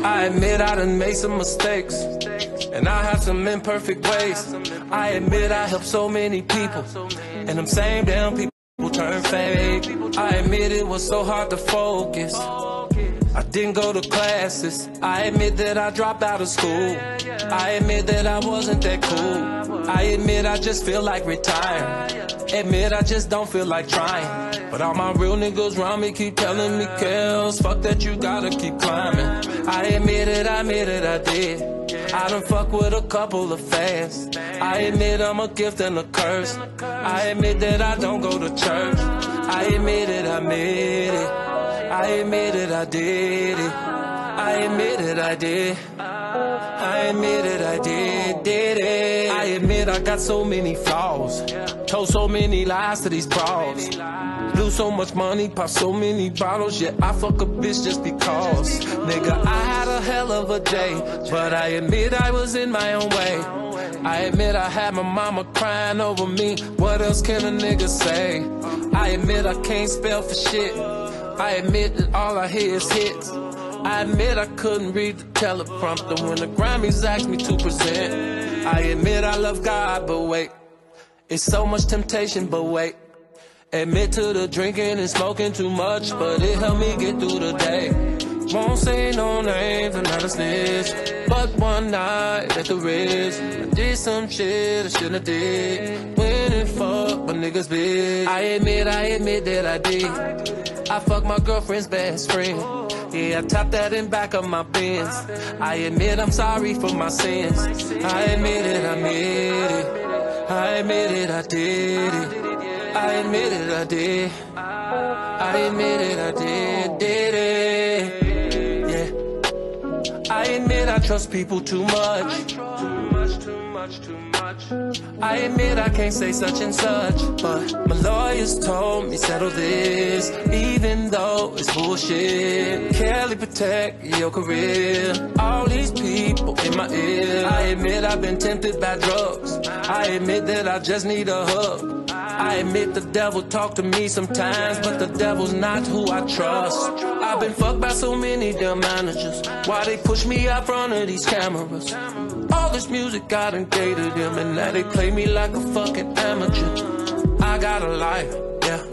I admit I done made some mistakes, and I have some imperfect ways. I admit I helped so many people, and them same damn people turn fake. I admit it was so hard to focus. I didn't go to classes. I admit that I dropped out of school. I admit that I wasn't that cool. I admit I just feel like retiring. Admit I just don't feel like trying. But all my real niggas around me keep telling me, Kels, fuck that, you gotta keep climbing. I admit it, I did. I done fuck with a couple of fans. I admit I'm a gift and a curse. I admit that I don't go to church. I admit it, I admit it. I admit it, I did it. I admit it, I did. I admit it, I did it. I admit I got so many flaws. Told so many lies to these bras. Lose so much money, pop so many bottles. Yeah, I fuck a bitch just because. Nigga, I had a hell of a day, but I admit I was in my own way. I admit I had my mama crying over me. What else can a nigga say? I admit I can't spell for shit. I admit that all I hear is hits. I admit I couldn't read the teleprompter when the Grammys asked me to present. I admit I love God, but wait, it's so much temptation, but wait. Admit to the drinking and smoking too much, but it helped me get through the day. Won't say no names, I'm not a snitch, but one night at the Ritz, I did some shit I shouldn't have did. Went and fucked my niggas bitch. I admit that I did. I fucked my girlfriend's best friend. Yeah, I tapped that in back of my Benz. I admit I'm sorry for my sins. I admit it, I admit it. I admit it, I did it. I admit it, I did. I admit it, I did it. Yeah. I admit I trust people too much. Too much. I admit I can't say such and such, but my lawyers told me settle this, even though it's bullshit. Kelly, protect your career. All these people in my ear. I admit I've been tempted by drugs. I admit that I just need a hug. I admit the devil talk to me sometimes, but the devil's not who I trust. I've been fucked by so many damn managers. Why they push me out front of these cameras? All this music got engaged them, and now they play me like a fucking amateur. I got a life, yeah.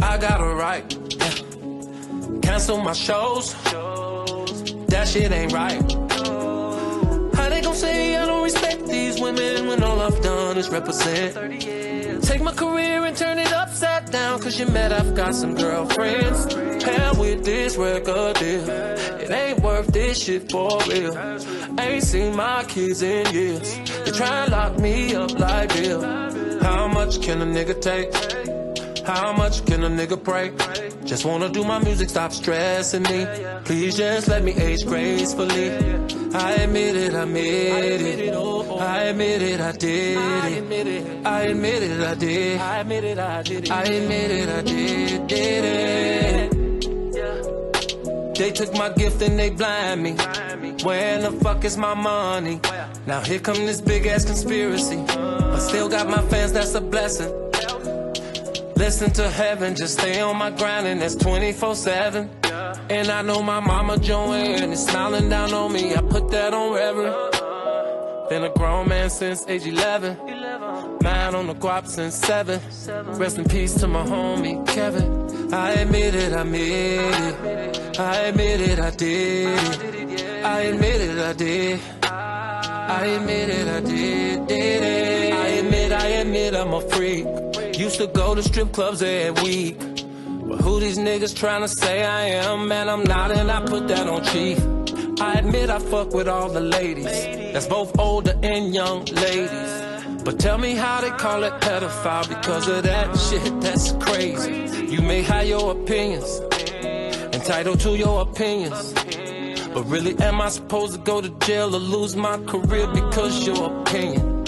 I got a right, yeah. Cancel my shows, that shit ain't right. How they gon' say I don't respect these women when all I've done is represent? Take my career and turn it upside down, cause you met I've got some girlfriends. Hell with this record deal, it ain't worth this shit for real. Ain't seen my kids in years. They try and lock me up like Bill. How much can a nigga take? How much can a nigga pray? Just wanna do my music, stop stressing me. Please just let me age gracefully. I admit it, I admit it. I admit it, I did it. I admit it, I did. I admit it, I did it. I admit it, I did it. They took my gift and they blind me. Where in the fuck is my money? Now here come this big ass conspiracy, but still got my fans, that's a blessing. Listen to heaven, just stay on my grind, and that's 24/7. And I know my mama Joanne is smiling down on me. I put that on reverend. Been a grown man since age 11. Mine on the guap since 7. Rest in peace to my homie Kevin. I admit it, I admit it. I admit it, I did it. I admit it, I did. I admit it, I did it. I admit I'm a freak. Used to go to strip clubs every week. But who these niggas tryna say I am? Man, I'm not, and I put that on chief. I admit I fuck with all the ladies. That's both older and young ladies. But tell me how they call it pedophile because of that shit, that's crazy. You may have your opinions, entitled to your opinions. But really, am I supposed to go to jail or lose my career because your opinion?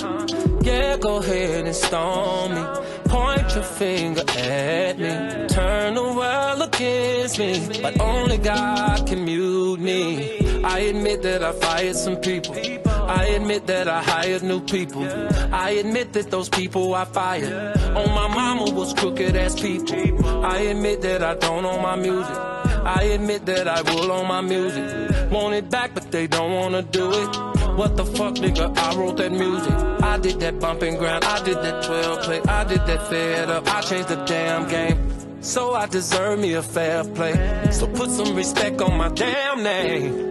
Yeah, go ahead and stone me. Point your finger at me. Turn the world against me. But only God can mute me. I admit that I fired some people. I admit that I hired new people. I admit that those people I fired on my mama was crooked ass people. I admit that I don't own my music. I admit that I will own my music. Want it back, but they don't wanna do it. What the fuck, nigga, I wrote that music. I did that bump and grind, I did that 12 play, I did that fed up, I changed the damn game. So I deserve me a fair play. So put some respect on my damn name.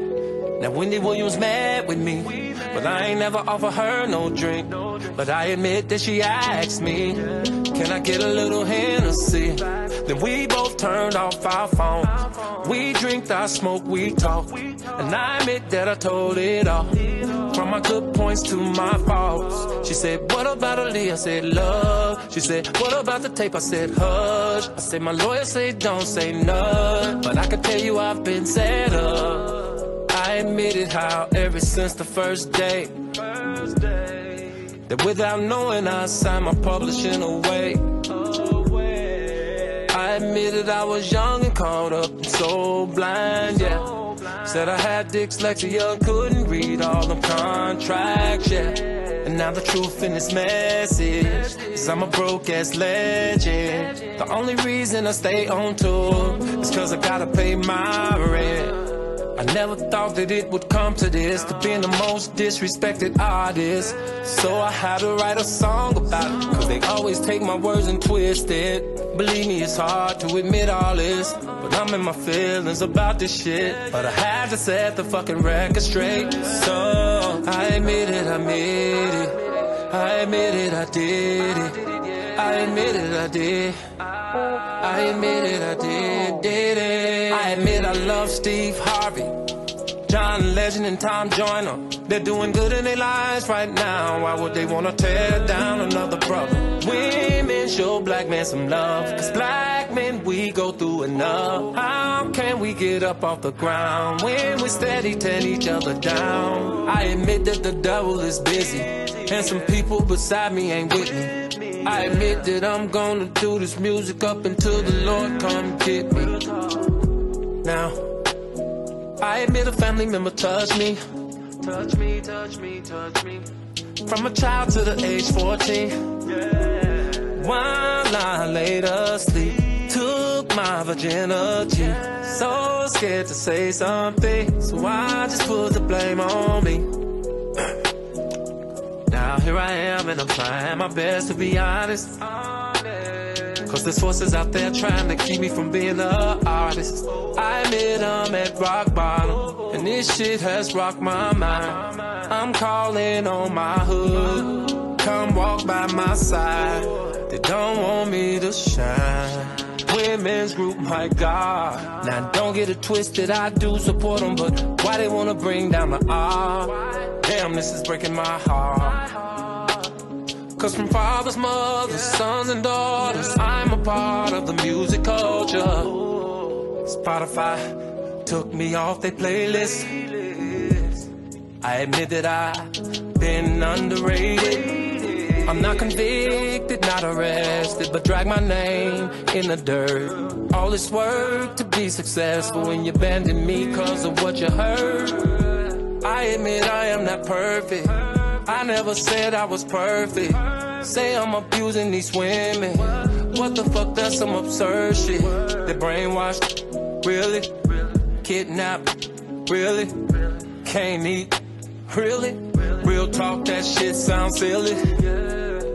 Now Wendy Williams mad with me, but I ain't never offer her no drink. But I admit that she asked me, can I get a little Hennessy? Then we both turned off our phones. We drink, I smoke, we talk. And I admit that I told it all, from my good points to my faults. She said, what about Ali? I said, love. She said, what about the tape? I said, hush. I said, my lawyer said, don't say none. But I can tell you I've been set up. I admitted how ever since the first day, that without knowing I signed my publishing away. I admitted I was young and caught up and so blind, yeah. Said I had dyslexia, couldn't read all them contracts, yeah. And now the truth in this message is I'm a broke-ass legend. The only reason I stay on tour is cause I gotta pay my rent. I never thought that it would come to this, to being the most disrespected artist. So I had to write a song about it, cause they always take my words and twist it. Believe me, it's hard to admit all this, but I'm in my feelings about this shit. But I had to set the fucking record straight. So I admit it, I made it. I admit it, I did it. I admit it, I did. I admit it, I did it. I admit I love Steve Harvey, John Legend and Tom Joyner. They're doing good in their lives right now. Why would they wanna tear down another brother? Women show black men some love, cause black men, we go through enough. How can we get up off the ground when we steady tear each other down? I admit that the devil is busy, and some people beside me ain't with me. I admit that I'm gonna do this music up until the Lord come get me. Now, I admit a family member touched me. Touch me, touch me, touch me. From a child to the age 14. While I laid asleep, took my virginity. So scared to say something, so I just put the blame on me. Now here I am and I'm trying my best to be honest, cause there's forces out there trying to keep me from being an artist. I admit I'm at rock bottom, and this shit has rocked my mind. I'm calling on my hood, come walk by my side. They don't want me to shine. Women's group, my God. Now don't get it twisted, I do support them, but why they wanna bring down the art? Damn, this is breaking my heart. Cause from fathers, mothers, sons and daughters, I'm a part of the music culture. Spotify took me off their playlist. I admit that I've been underrated. I'm not convicted, not arrested, but drag my name in the dirt. All this work to be successful when you abandon me cause of what you heard. I admit I am not perfect, I never said I was perfect. Say I'm abusing these women, what the fuck, that's some absurd shit. They brainwashed, really? Kidnapped, really? Can't eat, really? Real talk, that shit sounds silly.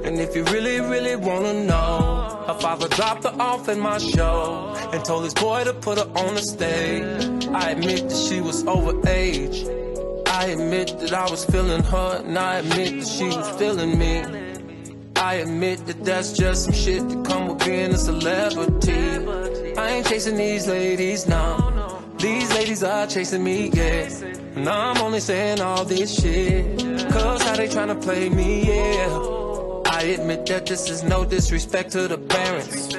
And if you really, really wanna know, her father dropped her off at my show and told his boy to put her on the stage. I admit that she was overage. I admit that I was feeling her, and I admit that she was feeling me. I admit that that's just some shit that come with being a celebrity. I ain't chasing these ladies, no. These ladies are chasing me, yeah. And I'm only saying all this shit cause how they tryna play me, yeah. I admit that this is no disrespect to the parents,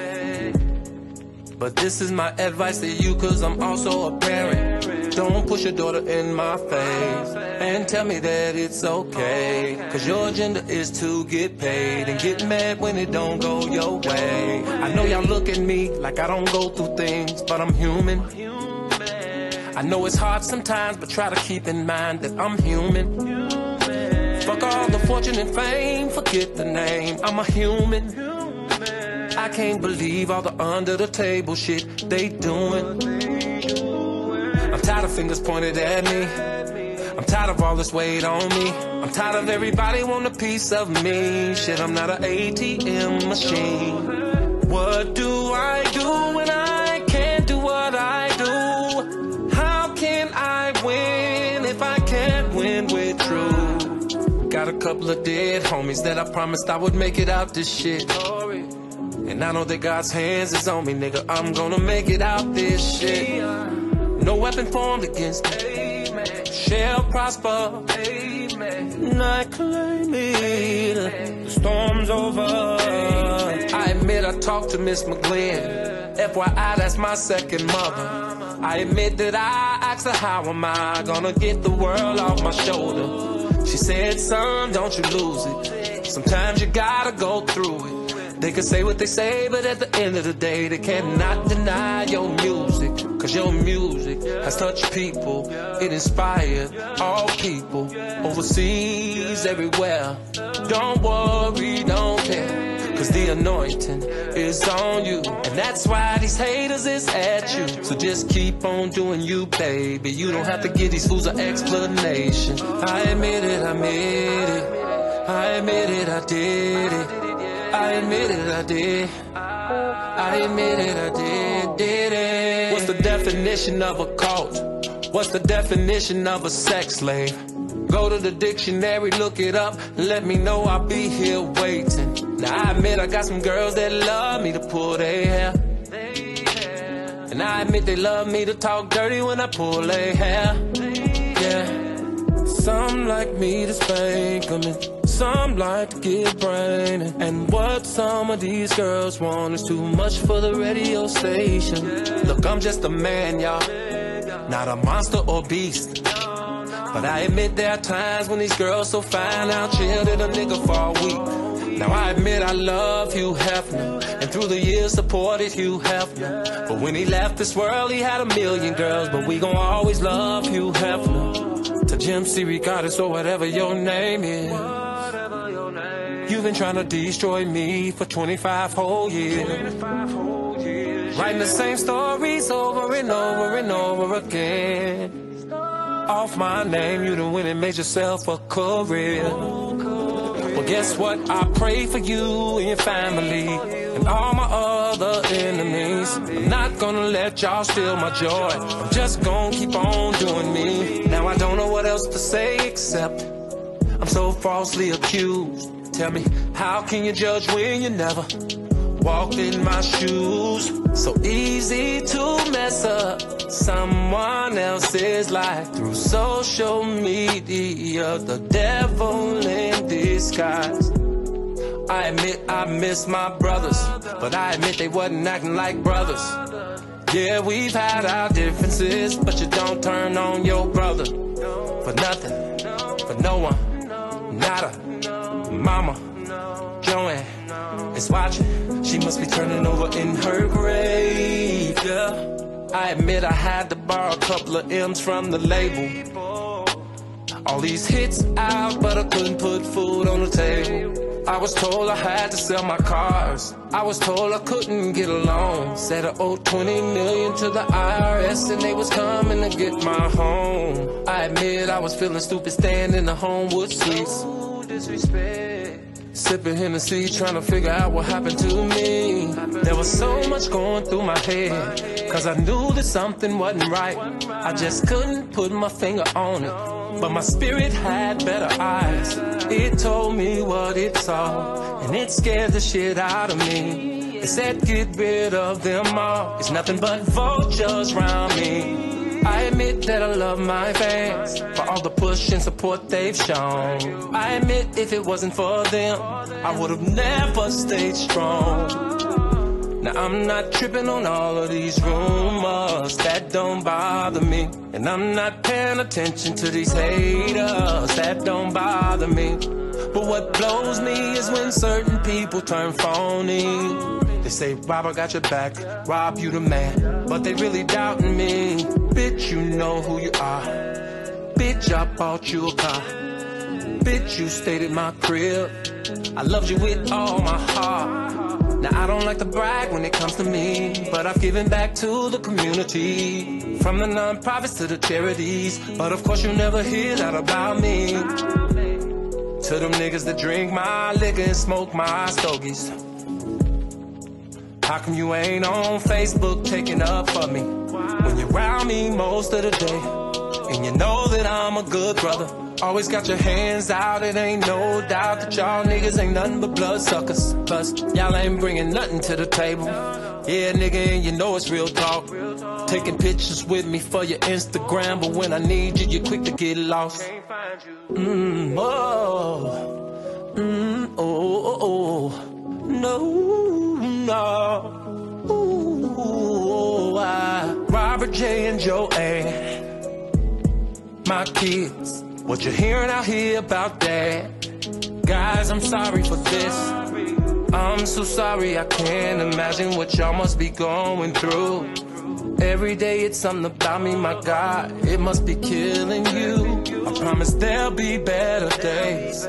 but this is my advice to you cause I'm also a parent. Don't push your daughter in my face and tell me that it's okay, cause your agenda is to get paid and get mad when it don't go your way. I know y'all look at me like I don't go through things, but I'm human. I know it's hard sometimes, but try to keep in mind that I'm human. Fuck all the fortune and fame, forget the name, I'm a human. I can't believe all the under the table shit they doing. I'm tired of fingers pointed at me. I'm tired of all this weight on me. I'm tired of everybody wanting a piece of me. Shit, I'm not an ATM machine. What do I do when I can't do what I do? How can I win if I can't win with truth? Got a couple of dead homies that I promised I would make it out this shit. And I know that God's hands is on me, nigga. I'm gonna make it out this shit. No weapon formed against me shall prosper. And I claim it. The storm's over. I admit I talked to Miss McGlynn. FYI, that's my second mother. I admit that I asked her, how am I gonna get the world off my shoulder? She said, son, don't you lose it. Sometimes you gotta go through it. They can say what they say, but at the end of the day, they cannot deny your music. Cause your music has touched people. It inspired all people overseas, everywhere. Don't worry, don't care, cause the anointing is on you. And that's why these haters is at you. So just keep on doing you, baby. You don't have to give these fools an explanation. I admit it, I made it. I admit it, I did it. I admit it, I did. I admit it, I did it. What's the definition of a cult? What's the definition of a sex slave? Go to the dictionary, look it up, let me know, I'll be here waiting. Now I admit I got some girls that love me to pull their hair. And I admit they love me to talk dirty when I pull their hair. Yeah. Some like me to spank them, and some like to get brain. And what some of these girls want is too much for the radio station. Look, I'm just a man, y'all, not a monster or beast. But I admit there are times when these girls so fine I'll chill at a nigga for a week. Now I admit I love Hugh Hefner, and through the years supported Hugh Hefner. But when he left this world he had a million girls, but we gon' always love Hugh Hefner. To Jim C. Rodgers or whatever your name is, you've been trying to destroy me for 25 whole years. Writing the same stories over and over and over again. Off my name, you done went and made yourself a career. Well, guess what? I pray for you and your family and all my other enemies. I'm not gonna let y'all steal my joy. I'm just gonna keep on doing me. Now I don't know what else to say except I'm so falsely accused. Tell me, how can you judge when you never walked in my shoes? So easy to mess up someone else's life through social media. The devil in disguise. I admit I miss my brothers, but I admit they wasn't acting like brothers. Yeah, we've had our differences, but you don't turn on your brother for nothing, for no one, nada. Mama Joanne is watching, she must be turning over in her grave, yeah. I admit I had to borrow a couple of M's from the label. All these hits out, but I couldn't put food on the table. I was told I had to sell my cars. I was told I couldn't get a loan. Said I owed 20 million to the IRS and they was coming to get my home. I admit I was feeling stupid staying in the Homewood Suites. Sipping Hennessy, trying to figure out what happened to me. There was so much going through my head, cause I knew that something wasn't right. I just couldn't put my finger on it, but my spirit had better eyes. It told me what it saw, and it scared the shit out of me. It said get rid of them all, it's nothing but vultures around me. I admit that I love my fans for all the push and support they've shown. I admit if it wasn't for them, I would've never stayed strong. Now I'm not tripping on all of these rumors, that don't bother me. And I'm not paying attention to these haters, that don't bother me. But what blows me is when certain people turn phony. They say, Rob, I got your back, Rob, you the man, but they really doubting me. Bitch, you know who you are. Bitch, I bought you a car. Bitch, you stayed at my crib. I loved you with all my heart. Now I don't like to brag when it comes to me, but I've given back to the community. From the non-profits to the charities, but of course you never hear that about me. To them niggas that drink my liquor and smoke my stogies. How come you ain't on Facebook taking up for me when you're around me most of the day? And you know that I'm a good brother. Always got your hands out, it ain't no doubt that y'all niggas ain't nothing but blood suckers. Plus, y'all ain't bringing nothing to the table. Yeah, nigga, and you know it's real talk. Taking pictures with me for your Instagram, but when I need you, you're quick to get lost. Robert J and Joanne, my kids, what you hearing out here about that? Guys, I'm sorry for this. I'm so sorry, I can't imagine what y'all must be going through. Every day it's something about me, my God, it must be killing you. I promise there'll be better days.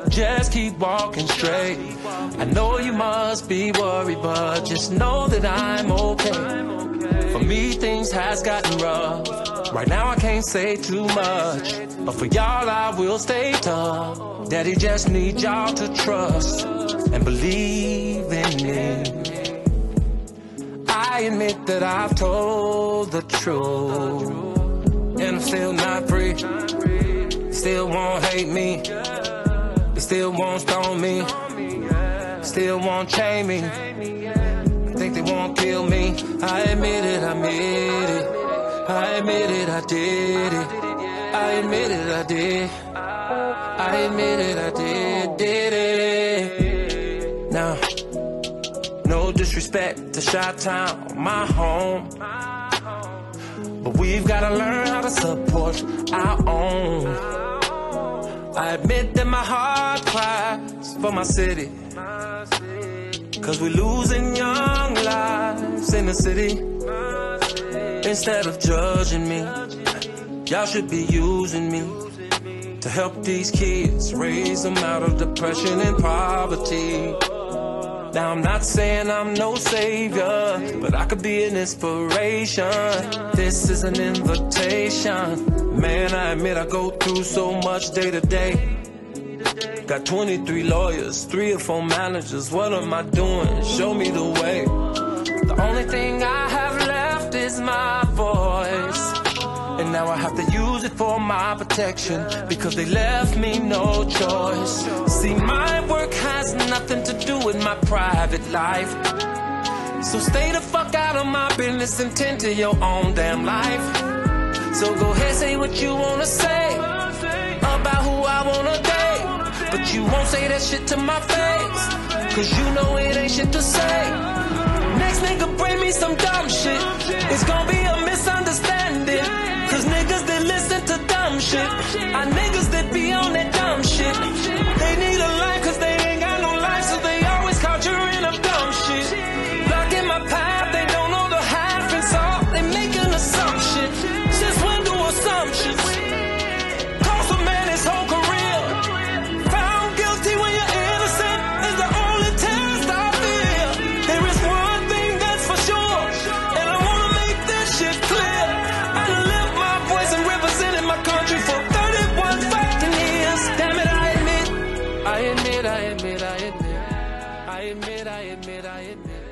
Just keep walking straight. I know you must be worried, but just know that I'm okay. For me, things has gotten rough. Right now I can't say too much, but for y'all I will stay tough. Daddy just needs y'all to trust and believe in me. I admit that I've told the truth, and I'm still not free. Still won't hate me, they still won't stone me, still won't chain me. I think they won't kill me. I admit it, I admit it. I admit it, I did it. I admit it, I did. I admit it, I did it. Now, no disrespect to Chi-Town, my home, but we've gotta learn how to support our own. I admit that my heart cries for my city, cause we're losing young lives in the city. Instead of judging me, y'all should be using me to help these kids, raise them out of depression and poverty. Now I'm not saying I'm no savior, but I could be an inspiration. This is an invitation. Man, I admit I go through so much day to day. Got 23 lawyers, 3 or 4 managers. What am I doing? Show me the way. The only thing I have left is my voice, and now I have to use it for my protection, because they left me no choice. See, my work has nothing to do with my private life, so stay the fuck out of my business and tend to your own damn life. So go ahead, say what you wanna say about who I wanna date, but you won't say that shit to my face, cause you know it ain't shit to say. Next nigga bring me some dumb shit, it's gonna be a misunderstanding, cause niggas that listen to dumb shit are niggas that be on that dumb shit. They need a life cause they ain't got no life, so they always caught you in a dumb shit. Blocking my path, they don't know the half and salt, they making assumptions. Since when do assumptions cost a man his whole career? Found guilty when you're innocent is the only test I fear. There is one thing that's for sure, and I wanna make this shit clear. I done lived my voice and represented my country for 31 fucking years. Damn it, I admit, I admit, I admit, I admit, I admit, I admit, I admit.